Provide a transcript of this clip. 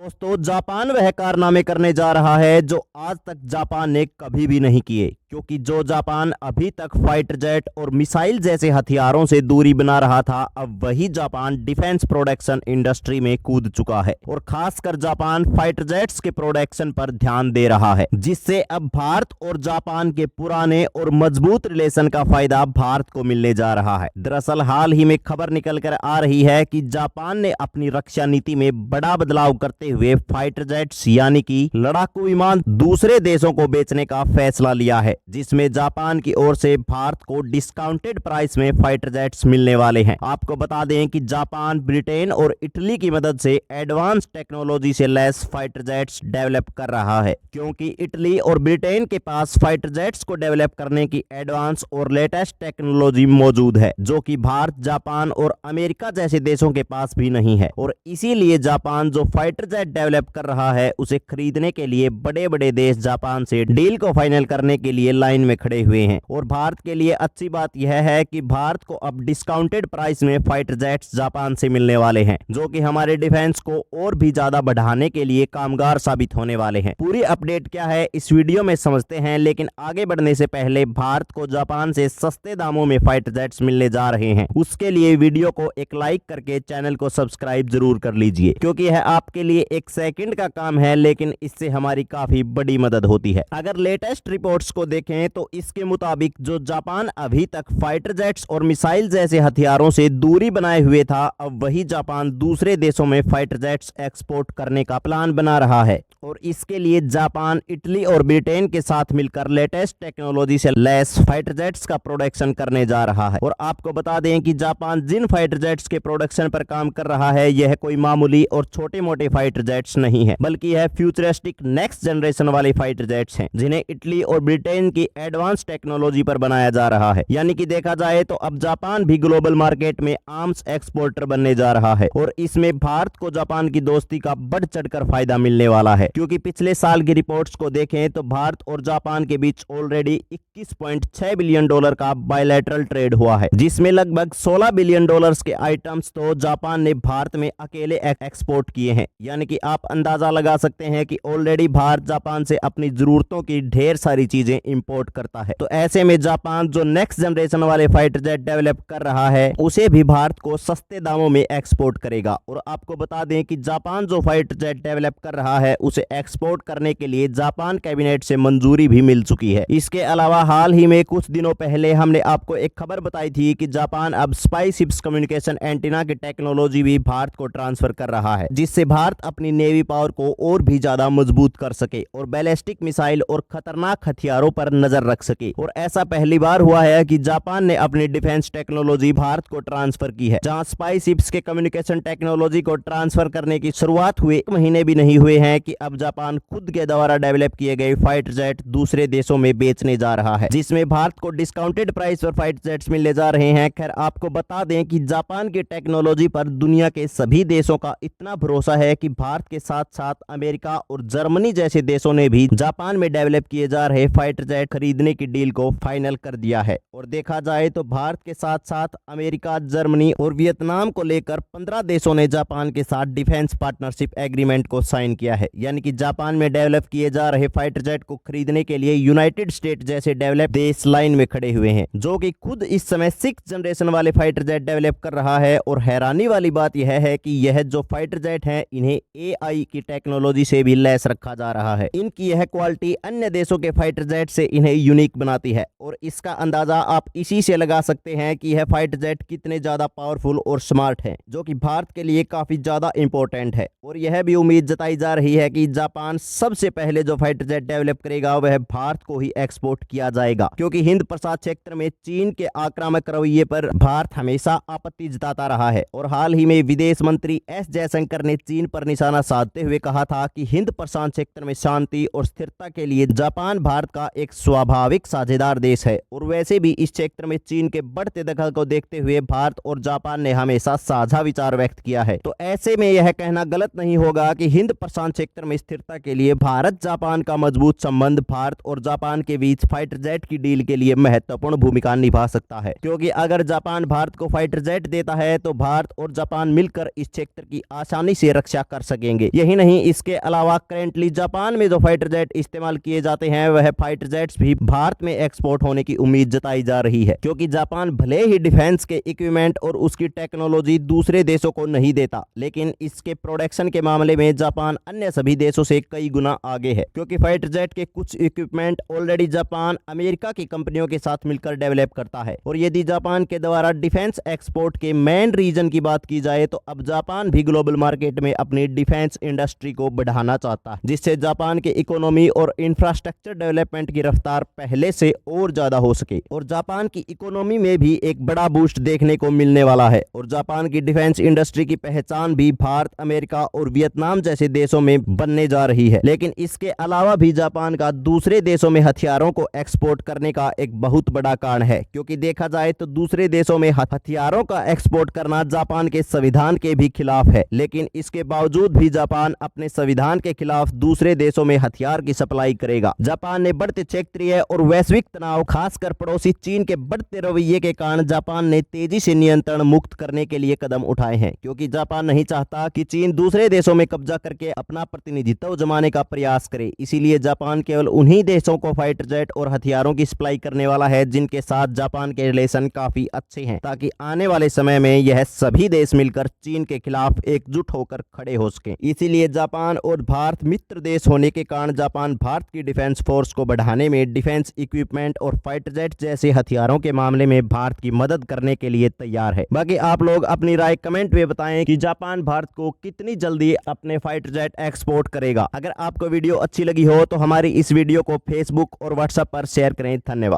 दोस्तों, जापान वह कारनामे करने जा रहा है जो आज तक जापान ने कभी भी नहीं किए, क्योंकि जो जापान अभी तक फाइटर जेट और मिसाइल जैसे हथियारों से दूरी बना रहा था, अब वही जापान डिफेंस प्रोडक्शन इंडस्ट्री में कूद चुका है और खासकर जापान फाइटर जेट्स के प्रोडक्शन पर ध्यान दे रहा है, जिससे अब भारत और जापान के पुराने और मजबूत रिलेशन का फायदा भारत को मिलने जा रहा है। दरअसल हाल ही में खबर निकल कर आ रही है कि जापान ने अपनी रक्षा नीति में बड़ा बदलाव करते हुए फाइटर जेट्स यानी कि लड़ाकू विमान दूसरे देशों को बेचने का फैसला लिया है, जिसमें जापान की ओर से भारत को डिस्काउंटेड प्राइस में फाइटर जेट्स मिलने वाले हैं। आपको बता दें कि जापान ब्रिटेन और इटली की मदद से एडवांस टेक्नोलॉजी से लैस फाइटर जेट्स डेवलप कर रहा है, क्योंकि इटली और ब्रिटेन के पास फाइटर जेट्स को डेवलप करने की एडवांस और लेटेस्ट टेक्नोलॉजी मौजूद है, जो कि भारत, जापान और अमेरिका जैसे देशों के पास भी नहीं है। और इसीलिए जापान जो फाइटर जेट डेवलप कर रहा है, उसे खरीदने के लिए बड़े बड़े देश जापान से डील को फाइनल करने के लिए लाइन में खड़े हुए हैं। और भारत के लिए अच्छी बात यह है कि भारत को अब डिस्काउंटेड प्राइस में फाइटर जेट्स जापान से मिलने वाले हैं, जो कि हमारे डिफेंस को और भी ज्यादा बढ़ाने के लिए कामगार साबित होने वाले हैं। पूरी अपडेट क्या है इस वीडियो में समझते हैं, लेकिन आगे बढ़ने से पहले भारत को जापान से सस्ते दामों में फाइटर जेट्स मिलने जा रहे हैं, उसके लिए वीडियो को एक लाइक करके चैनल को सब्सक्राइब जरूर कर लीजिए, क्योंकि यह आपके लिए एक सेकंड का काम है, लेकिन इससे हमारी काफी बड़ी मदद होती है। अगर लेटेस्ट रिपोर्ट्स को देखें तो इसके मुताबिक जो जापान अभी तक फाइटर जेट्स और मिसाइल जैसे हथियारों से दूरी बनाए हुए था, अब वही जापान दूसरे देशों में फाइटर जेट्स एक्सपोर्ट करने का प्लान बना रहा है। और इसके लिए जापान, इटली और ब्रिटेन के साथ मिलकर लेटेस्ट टेक्नोलॉजी से लैस फाइटर जेट्स का प्रोडक्शन करने जा रहा है। और आपको बता दें कि जापान जिन फाइटर जेट्स के प्रोडक्शन पर काम कर रहा है, यह कोई मामूली और छोटे मोटे फाइटर जेट्स नहीं है, बल्कि यह फ्यूचरिस्टिक नेक्स्ट जनरेशन वाले फाइटर जेट्स हैं, जिन्हें इटली और ब्रिटेन की एडवांस टेक्नोलॉजी पर बनाया जा रहा है। यानी कि देखा जाए तो अब जापान भी ग्लोबल मार्केट में आर्म्स एक्सपोर्टर बनने जा रहा है, और इसमें भारत को जापान की दोस्ती का बढ़ चढ़कर फायदा मिलने वाला है, क्योंकि पिछले साल की रिपोर्ट्स को देखें तो भारत और जापान के बीच ऑलरेडी 21.6 बिलियन डॉलर का बायलैटरल ट्रेड हुआ है, जिसमें लगभग 16 बिलियन डॉलर्स के आइटम्स तो जापान ने भारत में अकेले एक्सपोर्ट किए हैं। यानी कि आप अंदाजा लगा सकते हैं कि ऑलरेडी भारत जापान से अपनी जरूरतों की ढेर सारी चीजें इंपोर्ट करता है। तो ऐसे में जापान जो नेक्स्ट जनरेशन वाले फाइटर जेट डेवलप कर रहा है, उसे भी भारत को सस्ते दामों में एक्सपोर्ट करेगा। और आपको बता दें कि जापान जो फाइटर जेट डेवलप कर रहा है, उसे एक्सपोर्ट करने के लिए जापान कैबिनेट से मंजूरी भी मिल चुकी है। इसके अलावा हाल ही में कुछ दिनों पहले हमने आपको एक खबर बताई थी कि जापान अब स्पाई शिप्स कम्युनिकेशन एंटीना की टेक्नोलॉजी भी भारत को ट्रांसफर कर रहा है, जिससे भारत अपनी नेवी पावर को और भी ज्यादा मजबूत कर सके और बैलिस्टिक मिसाइल और खतरनाक हथियारों पर नजर रख सके। और ऐसा पहली बार हुआ है कि जापान ने अपनी डिफेंस टेक्नोलॉजी भारत को ट्रांसफर की है। जहां स्पाई शिप्स के कम्युनिकेशन टेक्नोलॉजी को ट्रांसफर करने की शुरुआत हुए 1 महीने भी नहीं हुए हैं कि अब जापान खुद के द्वारा डेवलप किए गए फाइटर जेट दूसरे देशों में बेचने जा रहा है, जिसमें भारत को डिस्काउंटेड प्राइस पर फाइटर जेट्स मिलने जा रहे हैं। खैर, आपको बता दें कि जापान की टेक्नोलॉजी पर दुनिया के सभी देशों का इतना भरोसा है कि भारत के साथ साथ अमेरिका और जर्मनी जैसे देशों ने भी जापान में डेवलप किए जा रहे फाइटर जेट खरीदने की डील को फाइनल कर दिया है। और देखा जाए तो भारत के साथ साथ अमेरिका, जर्मनी और वियतनाम को लेकर 15 देशों ने जापान के साथ डिफेंस पार्टनरशिप एग्रीमेंट को साइन किया है। यानी कि जापान में डेवलप किए जा रहे फाइटर जेट को खरीदने के लिए यूनाइटेड स्टेट जैसे डेवलप देश लाइन में खड़े हुए हैं, जो कि खुद इस समय 6th जनरेशन वाले फाइटर जेट डेवलप कर रहा है। और हैरानी वाली बात यह है कि यह जो फाइटर जेट हैं, इन्हें AI की टेक्नोलॉजी से भी लैस रखा जा रहा है। इनकी यह क्वालिटी अन्य देशों के फाइटर जेट से इन्हें यूनिक बनाती है, और इसका अंदाजा आप इसी से लगा सकते हैं कि यह फाइटर जेट कितने ज्यादा पावरफुल और स्मार्ट हैं, जो कि भारत के लिए काफी ज्यादा इंपॉर्टेंट है। और यह भी उम्मीद जताई जा रही है कि जापान सबसे पहले जो फाइटर जेट डेवलप करेगा, वह भारत को ही एक्सपोर्ट किया जाएगा, क्योंकि हिंद प्रशांत क्षेत्र में चीन के आक्रामक रवैये पर भारत हमेशा आपत्ति जताता रहा है। और हाल ही में विदेश मंत्री एस जयशंकर ने चीन पर निशाना साधते हुए कहा था कि हिंद प्रशांत क्षेत्र में शांति और स्थिरता के लिए जापान भारत का एक स्वाभाविक साझेदार देश है। और वैसे भी इस क्षेत्र में चीन के बढ़ते दखल को देखते हुए भारत और जापान ने हमेशा साझा विचार व्यक्त किया है। तो ऐसे में यह कहना गलत नहीं होगा कि हिंद प्रशांत क्षेत्र में में स्थिरता के लिए भारत जापान का मजबूत संबंध भारत और जापान के बीच फाइटर जेट की डील के लिए महत्वपूर्ण भूमिका निभा सकता है, क्योंकि अगर जापान भारत को फाइटर जेट देता है तो भारत और जापान मिलकर इस क्षेत्र की आसानी से रक्षा कर सकेंगे। यही नहीं, इसके अलावा करेंटली जापान में जो फाइटर जेट इस्तेमाल किए जाते हैं वह फाइटर जेट्स भी भारत में एक्सपोर्ट होने की उम्मीद जताई जा रही है, क्योंकि जापान भले ही डिफेंस के इक्विपमेंट और उसकी टेक्नोलॉजी दूसरे देशों को नहीं देता, लेकिन इसके प्रोडक्शन के मामले में जापान अन्य सभी देशों से कई गुना आगे है, क्योंकि फाइटर जेट के कुछ इक्विपमेंट ऑलरेडी जापान अमेरिका की कंपनियों के साथ मिलकर डेवलप करता है। और यदि जापान के द्वारा डिफेंस एक्सपोर्ट के मेन रीजन की बात की जाए तो अब जापान भी ग्लोबल मार्केट में अपनी डिफेंस इंडस्ट्री को बढ़ाना चाहता है, जिससे जापान के इकोनॉमी और इंफ्रास्ट्रक्चर डेवलपमेंट की रफ्तार पहले से और ज्यादा हो सके और जापान की इकोनॉमी में भी एक बड़ा बूस्ट देखने को मिलने वाला है। और जापान की डिफेंस इंडस्ट्री की पहचान भी भारत, अमेरिका और वियतनाम जैसे देशों में बनने जा रही है। लेकिन इसके अलावा भी जापान का दूसरे देशों में हथियारों को एक्सपोर्ट करने का एक बहुत बड़ा कारण है, क्योंकि देखा जाए तो दूसरे देशों में हथियारों का एक्सपोर्ट करना जापान के संविधान के भी खिलाफ है। लेकिन इसके बावजूद भी जापान अपने संविधान के खिलाफ दूसरे देशों में हथियार की सप्लाई करेगा। जापान ने बढ़ते क्षेत्रीय और वैश्विक तनाव, खासकर पड़ोसी चीन के बढ़ते रवैये के कारण जापान ने तेजी से नियंत्रण मुक्त करने के लिए कदम उठाए हैं, क्योंकि जापान नहीं चाहता कि चीन दूसरे देशों में कब्जा करके अपना प्रतिनिधित्व जमाने का प्रयास करे। इसीलिए जापान केवल उन्हीं देशों को फाइटर जेट और हथियारों की सप्लाई करने वाला है जिनके साथ जापान के रिलेशन काफी अच्छे हैं, ताकि आने वाले समय में यह सभी देश मिलकर चीन के खिलाफ एकजुट होकर खड़े हो सके। इसीलिए जापान और भारत मित्र देश होने के कारण जापान भारत की डिफेंस फोर्स को बढ़ाने में, डिफेंस इक्विपमेंट और फाइटर जेट जैसे हथियारों के मामले में भारत की मदद करने के लिए तैयार है। बाकी आप लोग अपनी राय कमेंट में बताएं कि जापान भारत को कितनी जल्दी अपने फाइटर जेट एक्सपोर्ट करेगा। अगर आपको वीडियो अच्छी लगी हो तो हमारी इस वीडियो को फेसबुक और व्हाट्सएप पर शेयर करें। धन्यवाद।